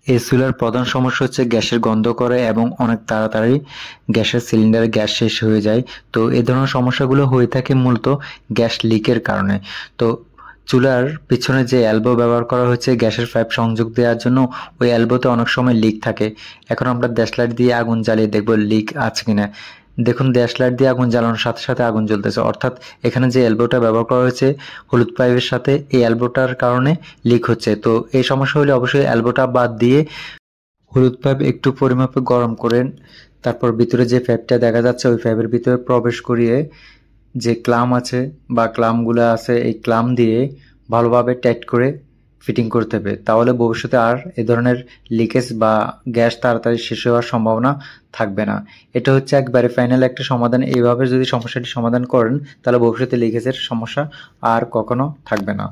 এই চুলার প্রধান সমস্যা হচ্ছে গ্যাসের গন্ধ করে এবং অনেক তাড়াতাড়ি গ্যাসের সিলিন্ডারে গ্যাস শেষ হয়ে যায়। তো এই ধরনের সমস্যাগুলো হয়ে থাকে মূলত গ্যাস লিকের কারণে। তো চুলার পিছনে যে এলবো ব্যবহার করা হয়েছে গ্যাসের পাইপ সংযোগ দেওয়ার জন্য, ওই এলবোতে অনেক সময় লিক থাকে। এখন আমরা দেশলাইট দিয়ে আগুন জ্বালিয়ে দেখবো লিক আছে কিনা। দেখুন, দেশলাইট দিয়ে আগুন জ্বালানোর সাথে সাথে আগুন জ্বলতেছে, অর্থাৎ এখানে যে এলবোটা ব্যবহার করা হয়েছে হলুদ পাইপের সাথে, এই এলবোটার কারণে লিক হচ্ছে। তো এই সমস্যা হলে অবশ্যই এলবোটা বাদ দিয়ে হলুদ পাইপ একটু পরিমাপে গরম করে তারপর ভিতরে যে পাইপটা দেখা যাচ্ছে ওই পাইপের ভিতরে প্রবেশ করিয়ে যে ক্লাম আছে বা ক্লামগুলো আছে এই ক্লাম দিয়ে ভালোভাবে টাইট করে ফিটিং করতে হবে। তাহলে ভবিষ্যতে আর এ ধরনের লিকেজ বা গ্যাস তাড়াতাড়ি শেষ হওয়ার সম্ভাবনা থাকবে না। এটা হচ্ছে একবারে ফাইনাল একটা সমাধান। এইভাবে যদি সমস্যাটি সমাধান করেন তাহলে ভবিষ্যতে লিকেজের সমস্যা আর কখনো থাকবে না।